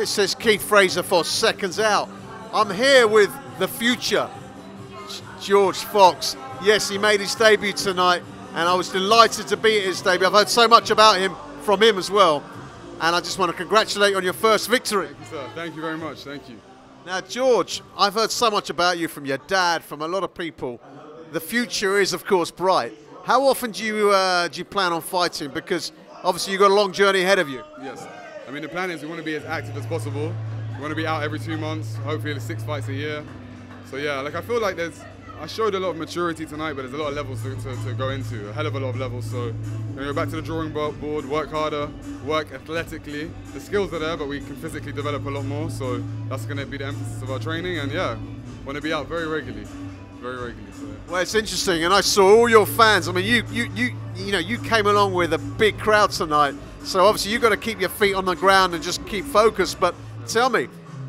This is Keith Fraser for Seconds Out. I'm here with the future, George Fox. Yes, he made his debut tonight, and I was delighted to be at his debut. I've heard so much about him, from him as well, and I just want to congratulate you on your first victory. Thank you, sir. Thank you very much. Thank you. Now, George, I've heard so much about you from your dad, from a lot of people. The future is, of course, bright. How often do you plan on fighting? Because obviously you've got a long journey ahead of you. Yes. I mean, the plan is we want to be as active as possible. We want to be out every 2 months, hopefully 6 fights a year. So yeah, like I feel like I showed a lot of maturity tonight, but there's a lot of levels to go into, a hell of a lot of levels. So we're going to go back to the drawing board, work harder, work athletically. The skills are there, but we can physically develop a lot more. So that's going to be the emphasis of our training. And yeah, want to be out very regularly. Very regularly. So. Well, it's interesting, and I saw all your fans. I mean, you came along with a big crowd tonight, so obviously you've got to keep your feet on the ground and just keep focused. But tell me,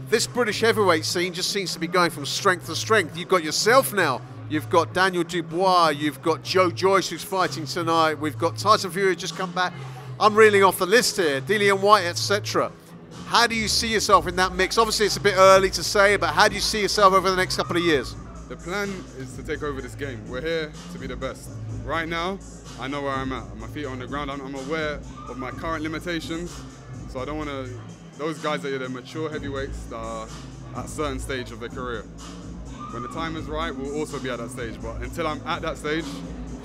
this British heavyweight scene just seems to be going from strength to strength. You've got yourself now. You've got Daniel Dubois. You've got Joe Joyce, who's fighting tonight. We've got Tyson Fury, who's just come back. I'm reeling off the list here. Dillian White, etc. How do you see yourself in that mix? Obviously, it's a bit early to say, but how do you see yourself over the next couple of years? The plan is to take over this game. We're here to be the best. Right now, I know where I'm at. My feet are on the ground. I'm aware of my current limitations, so I don't want to. Those guys that are the mature heavyweights that are at a certain stage of their career. When the time is right, we'll also be at that stage. But until I'm at that stage,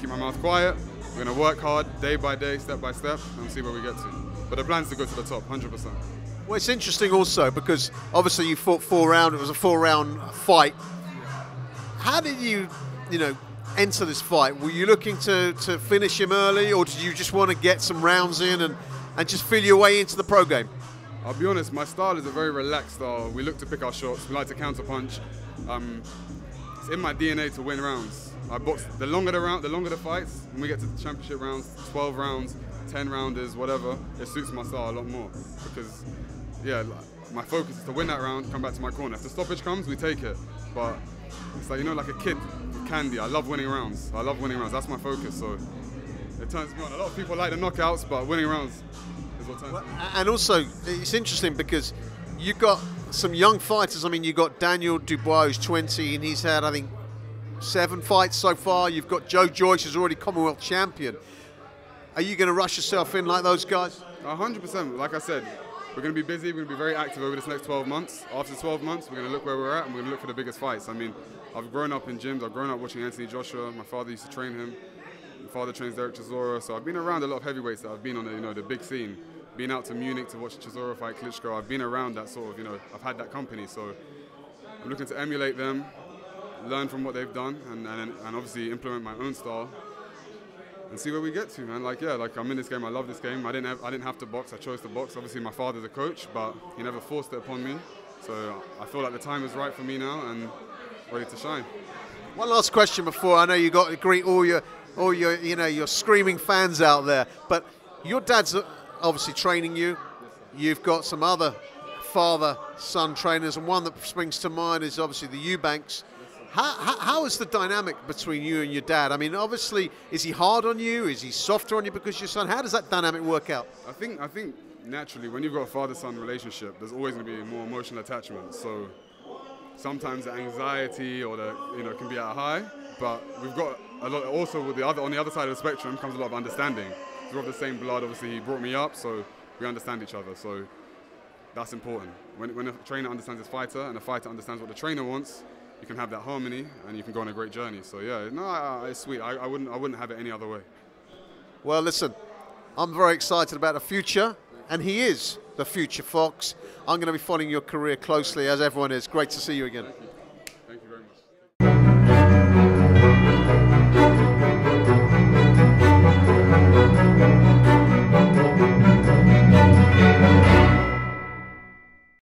keep my mouth quiet. We're going to work hard, day by day, step by step, and see where we get to. But the plan is to go to the top, 100%. Well, it's interesting also because obviously you fought 4 rounds. It was a 4-round fight. How did you enter this fight? Were you looking to finish him early, or did you just want to get some rounds in and just feel your way into the pro game? I'll be honest, my style is a very relaxed style. We look to pick our shots. We like to counter punch. It's in my DNA to win rounds. I box the longer the fights. When we get to the championship rounds, 12 rounds, 10 rounders, whatever, it suits my style a lot more because, yeah, my focus is to win that round, come back to my corner. If the stoppage comes, we take it. But it's like, like a kid with candy. I love winning rounds. That's my focus. So it turns me on. A lot of people like the knockouts, but winning rounds is what turns me on. And also, it's interesting because you've got some young fighters. I mean, you've got Daniel Dubois, who's 20, and he's had, I think, 7 fights so far. You've got Joe Joyce, who's already Commonwealth champion. Are you going to rush yourself in like those guys? 100%. Like I said, we're going to be busy. We're going to be very active over this next 12 months. After 12 months, we're going to look where we're at, and we're going to look for the biggest fights. I mean, I've grown up in gyms. I've grown up watching Anthony Joshua. My father used to train him. My father trains Dereck Chisora. So I've been around a lot of heavyweights that I've been on the big scene. Been out to Munich to watch Chisora fight Klitschko. I've been around that sort of, I've had that company. So I'm looking to emulate them, learn from what they've done, and obviously implement my own style. And see where we get to, man. Like I'm in this game. I love this game. I didn't have to box. I chose to box. Obviously, my father's a coach, but he never forced it upon me. So I feel like the time is right for me now and ready to shine. One last question before I know you got to greet all your your screaming fans out there. But your dad's obviously training you. You've got some other father-son trainers, and one that springs to mind is obviously the Eubanks. How is the dynamic between you and your dad? I mean, obviously, is he hard on you? Is he softer on you because your son? How does that dynamic work out? I think naturally, when you've got a father-son relationship, there's always going to be more emotional attachment. So sometimes the anxiety or can be at a high, but we've got a lot. Also, on the other side of the spectrum comes a lot of understanding. We're of the same blood. Obviously, he brought me up, so we understand each other. So that's important. When a trainer understands his fighter and a fighter understands what the trainer wants, you can have that harmony and you can go on a great journey. So yeah, no, it's sweet. I wouldn't have it any other way. Well, listen, I'm very excited about the future, and he is the future, Fox. I'm going to be following your career closely, as everyone is. Great to see you again.